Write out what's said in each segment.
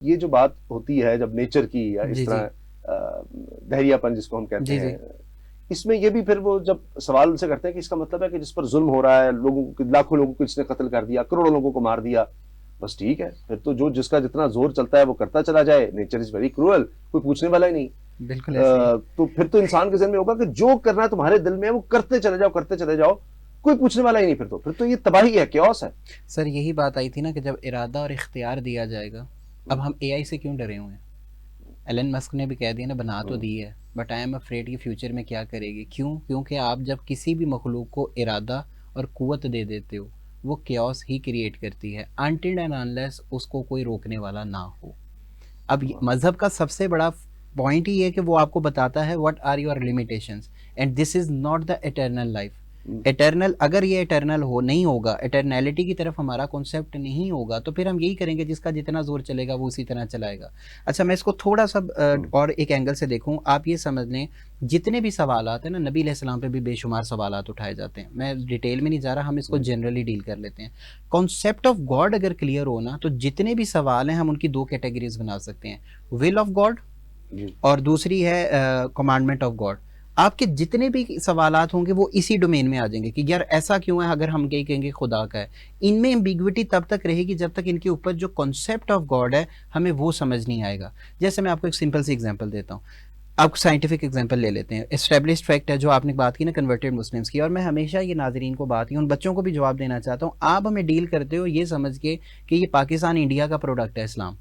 ये जो बात होती है जब नेचर की या इस जी जी तरह दहरियापन जिसको हम कहते जी हैं, जी। इसमें ये भी फिर वो जब सवाल उनसे करते हैं कि इसका मतलब है कि जिस पर जुल्म हो रहा है, लोगों को, लाखों लोगों को इसने कत्ल कर दिया, करोड़ों लोगों को मार दिया, बस ठीक है, फिर तो जो जिसका जितना जोर चलता है वो करता चला जाए, नेचर इज वेरी क्रूअल, कोई पूछने वाला ही नहीं। बिल्कुल ऐसे ही है। तो फिर तो इंसान के जहन में होगा कि जो करना है तुम्हारे दिल में है वो करते चले जाओ, कोई पूछने वाला ही नहीं, फिर तो ये तबाही है, क्योस है। सर यही बात आई थी ना कि जब इरादा और इख्तियार दिया जाएगा, अब हम एआई से क्यों डरे हुए हैं? एलन मस्क ने भी कह दिया ना, बना तो दी है, बट आई एम अफ्रेड कि फ्यूचर में क्या करेगी। क्यों? क्योंकि आप जब किसी भी मखलूक को इरादा और कुव्वत दे देते हो, वो क्योस ही क्रिएट करती है, अनटिल एंड अनलेस उसको कोई रोकने वाला ना हो। अब मज़हब का सबसे बड़ा पॉइंट ही है कि वो आपको बताता है what are your limitations, and this is not the eternal life. Eternal, अगर ये एटर्नल हो नहीं होगा, एटर्नैलिटी की तरफ हमारा कॉन्सेप्ट नहीं होगा, तो फिर हम यही करेंगे जिसका जितना जोर चलेगा वो उसी तरह चलाएगा। अच्छा, मैं इसको थोड़ा सा और एक एंगल से देखूं। आप ये समझ लें, जितने भी सवाल आते हैं ना, नबी अलैहिस्सलाम पे भी बेशुमार सवाल उठाए जाते हैं। मैं डिटेल में नहीं जा रहा, हम इसको जनरली डील कर लेते हैं। कॉन्सेप्ट ऑफ गॉड अगर क्लियर हो ना, तो जितने भी सवाल हैं हम उनकी दो कैटेगरीज बना सकते हैं, विल ऑफ गॉड और दूसरी है कमांडमेंट ऑफ गॉड। आपके जितने भी सवालात होंगे वो इसी डोमेन में आ जाएंगे कि यार ऐसा क्यों है, अगर हम कहीं कहेंगे खुदा का है। इनमें एम्बिग्विटी तब तक रहेगी जब तक इनके ऊपर जो कॉन्सेप्ट ऑफ गॉड है हमें वो समझ नहीं आएगा। जैसे मैं आपको एक सिंपल सी एग्जांपल देता हूँ, आप साइंटिफिक एग्जांपल ले लेते हैं। एस्टेब्लिश्ड फैक्ट है जो आपने बात की ना, कन्वर्टेड मुस्लिम्स की, और मैं हमेशा ये नाजरीन को बात की, उन बच्चों को भी जवाब देना चाहता हूँ। आप हमें डील करते हो ये समझ के कि ये पाकिस्तान इंडिया का प्रोडक्ट है इस्लाम,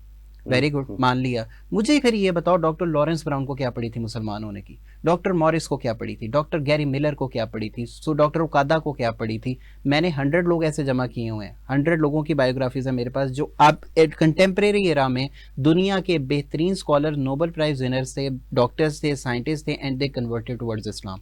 वेरी गुड, मान लिया। मुझे फिर ये बताओ, डॉक्टर लॉरेंस ब्राउन को क्या पड़ी थी मुसलमान होने की? डॉक्टर मॉरिस को क्या पड़ी थी? डॉक्टर गैरी मिलर को क्या पड़ी थी? सो डॉक्टर उकादा को क्या पड़ी थी? मैंने 100 लोग ऐसे जमा किए हुए हैं, 100 लोगों की बायोग्राफीज है मेरे पास, जो आप कंटेम्प्रेरी एरा में दुनिया के बेहतरीन स्कॉलर, नोबेल प्राइज विनर्स थे, डॉक्टर्स थे, साइंटिस्ट थे, and they converted towards Islam,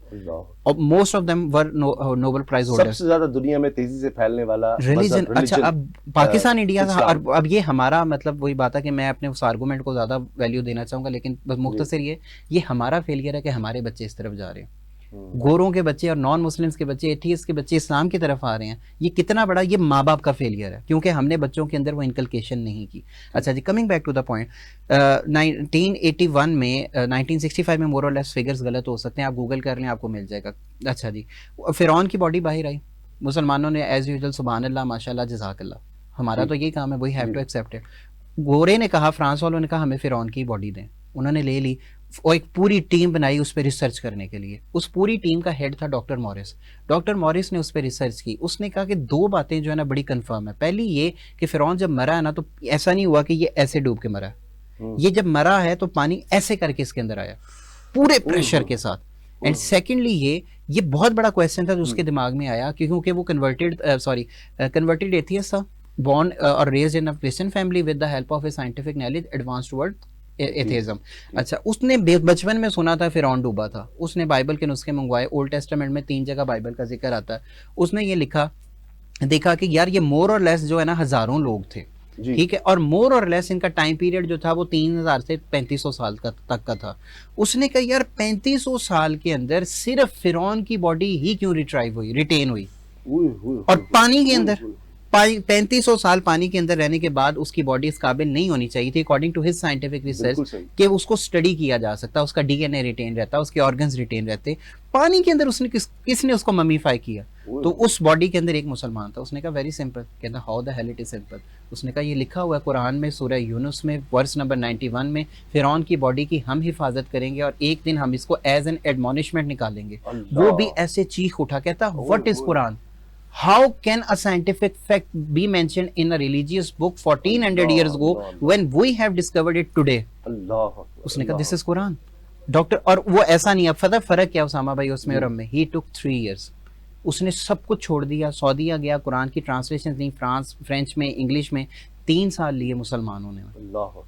और most of them were Nobel prize holders. सबसे ज्यादा दुनिया में तेजी से फैलने वाला रिलीजन, मजहब, अच्छा, रिलीजन अब पाकिस्तान इंडिया का, इस्लाम। और अब ये हमारा मतलब वही बात है कि मैं अपने उस आर्गूमेंट को ज़्यादा वैल्यू देना चाहूँगा, लेकिन बस मुख्तसर ये हमारा फेलियर है कि हमारे बच्चे इस तरफ जा रहे हैं। गोरों के बच्चे और नॉन मुस्लिम्स के बच्चे, एथीस्ट के बच्चे इस्लाम की तरफ आ रहे हैं। ये कितना बड़ा, ये माँ बाप का फेलियर है, क्योंकि हमने बच्चों के अंदर वो इनकलकेशन नहीं की। अच्छा जी, coming back to the point, 1981 में 1965 में मोर और लेस फिगर्स गलत हो सकते हैं, आप गूगल कर लें आपको मिल जाएगा। अच्छा जी, फिरौन की बॉडी बाहर आई, मुसलमानों ने एज यूजुअल सुबहान अल्लाह माशाल्लाह जज़ाकल्लाह, हमारा तो यही काम है, वही हैव टू एक्सेप्ट इट। गोरे ने कहा, फ्रांस वालों ने कहा हमें फिरौन की बॉडी दें, उन्होंने ले ली, और एक पूरी टीम बनाई उस पर रिसर्च करने के लिए। उस पूरी टीम का हेड था डॉक्टर मॉरिस। डॉक्टर मॉरिस ने उस पर रिसर्च की, उसने कहा कि दो बातें जो है ना बड़ी कंफर्म है। पहली ये कि फिरौन जब मरा है ना, तो ऐसा नहीं हुआ कि ये ऐसे डूब के मरा है, ये जब मरा है तो पानी ऐसे करके इसके अंदर आया पूरे प्रेशर के साथ। एंड सेकेंडली ये बहुत बड़ा क्वेश्चन था जो उसके दिमाग में आया, क्योंकि वो कन्वर्टेड एथियस्ट था, born or raised in a Christian family with the help of his scientific knowledge advanced toward एथेइज्म। अच्छा, उसने बचपन में सुना था फिरौन डूबा था, उसने बाइबल के नुस्खे मंगवाए, ओल्ड टेस्टामेंट में 3 जगह बाइबल का जिक्र आता है। उसने ये लिखा, देखा कि यार ये मोर और लेस जो है ना हजारों लोग थे, ठीक है, और मोर और लेस इनका टाइम पीरियड जो था वो 3000 से 3500 साल तक का था। उसने कहा यार 3500 साल के अंदर सिर्फ फिरौन की बॉडी ही क्यों रिटेन हुई, और पानी के अंदर 3500 साल पानी के अंदर रहने के बाद उसकी बॉडी इस काबिल नहीं होनी चाहिए थी, according to his scientific research, कि उसको स्टडी किया जा सकता, उसका डीएनए रिटेन रहता, उसके ऑर्गन्स रिटेन रहते। पानी के अंदर उसने किसने उसको ममीफाई किया? तो उस बॉडी के अंदर एक मुसलमान था। उसने कहा वेरी सिंपल, कहता how the hell it is simple. उसने कहा ये लिखा हुआ है कुरान में, सूरह यूनुस में, वर्स नंबर 91 में, फिरौन की बॉडी की हम हिफाजत करेंगे और एक दिन हम इसको एज एन एडमोनिशमेंट निकालेंगे। वो भी ऐसे चीख उठा, कहता what is Quran, how can a scientific fact be mentioned in a religious book 1400 years ago when we have discovered it today? उसने कहा दिस इज कुरान डॉक्टर। और वो ऐसा नहीं, अब फर्क क्या उसामा भाई उसमें और हमें, ही टुक 3 years, उसने सब कुछ छोड़ दिया, सऊदीया गया, कुरान की ट्रांसलेशन नहीं, फ्रेंच में, इंग्लिश में 3 साल लिए मुसलमानों ने,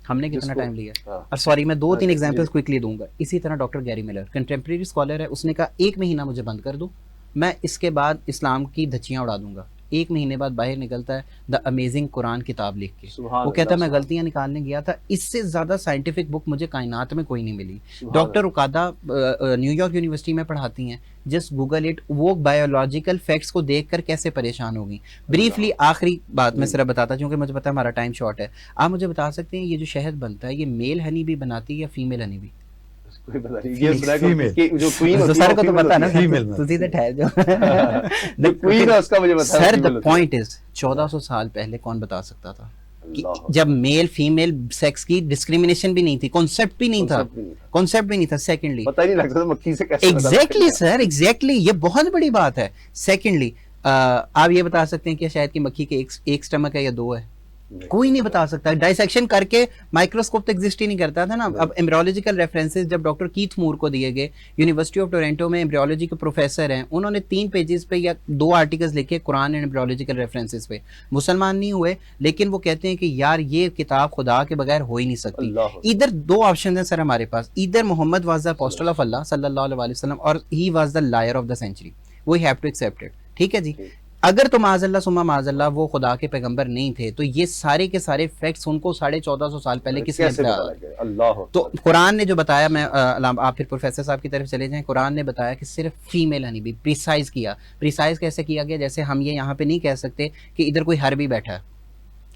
हमने कितना टाइम लिया। और सॉरी, मैं 2-3 एग्जांपल्स क्विकली दूंगा। इसी तरह doctor Gary Miller, contemporary scholar है, उसने कहा 1 महीना मुझे बंद कर दो, मैं इसके बाद इस्लाम की धज्जियां उड़ा दूंगा, 1 महीने बाद बाहर निकलता है द अमेजिंग कुरान किताब लिख के। सुभान वो कहता है अल्लाह, मैं गलतियां निकालने गया था, इससे ज़्यादा साइंटिफिक बुक मुझे कायनात में कोई नहीं मिली। सुभान डॉक्टर उकादा न्यूयॉर्क यूनिवर्सिटी में पढ़ाती हैं, जस्ट गूगल इट, वो बायोलॉजिकल फैक्ट्स को देखकर कैसे परेशान होगी। ब्रीफली आखिरी बात मैं सिर्फ बताता, क्योंकि मुझे पता है हमारा टाइम शॉर्ट है। आप मुझे बता सकते हैं ये जो शहद बनता है ये मेल हनी भी बनाती है या फीमेल हनी भी? कोई पता नहीं, ये सुना है Female. कि जो क्वीन होती है सर को तो पता है ना, Female में। तो सीधे ठहर जाओ। जो क्वीन है उसका मुझे पता है, सर female द होती है। पॉइंट इज 1400 साल पहले कौन बता सकता था कि अल्लाह। जब मेल फीमेल सेक्स की डिस्क्रिमिनेशन भी नहीं थी, कॉन्सेप्ट भी नहीं था, Concept भी नहीं था। कॉन्सेप्ट भी नहीं था। सेकेंडली पता ही नहीं लगता था मक्खी से कैसे पता एग्जैक्टली लगता है। सर, एग्जैक्टली, ये बहुत बड़ी बात है। सेकेंडली आप ये बता सकते हैं कि शायद की मक्खी के एक स्टमक है या 2 है? कोई नहीं बता सकता। डाइसेक्शन करके माइक्रोस्कोप तो एग्जिस्ट ही नहीं करता था ना। अब एम्ब्रियोलॉजिकल रेफरेंसेस जब डॉक्टर कीथ मूर को दिए गए, यूनिवर्सिटी ऑफ टोरंटो में एम्ब्रियोलॉजी के प्रोफेसर हैं, उन्होंने 3 पेजेस पे या 2 आर्टिकल्स लिखे कुरान एंड एम्ब्रियोलॉजिकल रेफरेंसेस पे। मुसलमान नहीं हुए, लेकिन वो कहते हैं कि यार ये किताब खुदा के बगैर हो ही नहीं सकती। अल्लाह। इधर 2 ऑप्शन है सर हमारे पास, इधर Muhammad was the apostle of Allah सल्लल्लाहु अलैहि वसल्लम और ही was the liar of the century, we have to accept it. ठीक है जी। अगर तो माज़अल्लाह सुम्मा माज़अल्लाह वो खुदा के पैगंबर नहीं थे, तो ये सारे के सारे फैक्ट्स उनको 1450 साल पहले किसने कैसे पता बताया? लग गया? अल्लाह। तो कुरान ने जो बताया, मैं आप फिर प्रोफेसर साहब की तरफ चले जाएं, कुरान ने बताया कि सिर्फ फीमेल हनी भी प्रिसाइज किया। प्रिसाइज कैसे किया गया? जैसे हम ये यहाँ पे नहीं कह सकते कि इधर कोई हर भी बैठा है,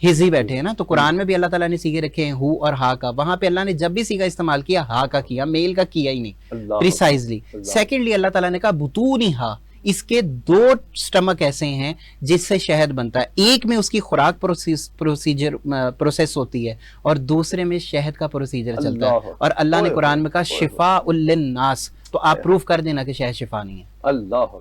हिजी बैठे हैं ना, तो कुरान में भी अल्लाह ताला ने सीगे रखे हैं हु और हा का। वहां पे अल्लाह ने जब भी सीगा इस्तेमाल किया हा का किया, मेल का किया ही नहीं अल्लाह। प्रिसाइजली। अल्लाह। सेकेंडली अल्लाह ताला ने कहा बुतूनी हा, इसके 2 स्टमक ऐसे हैं जिससे शहद बनता है, एक में उसकी खुराक प्रोसेस होती है और दूसरे में शहद का प्रोसीजर चलता है। अल्लाह। और अल्लाह ने ओए कुरान में कहा ओए। शिफा उल लिन्नास, तो आप प्रूव कर देना कि शहद शिफा नहीं है। अल्लाह।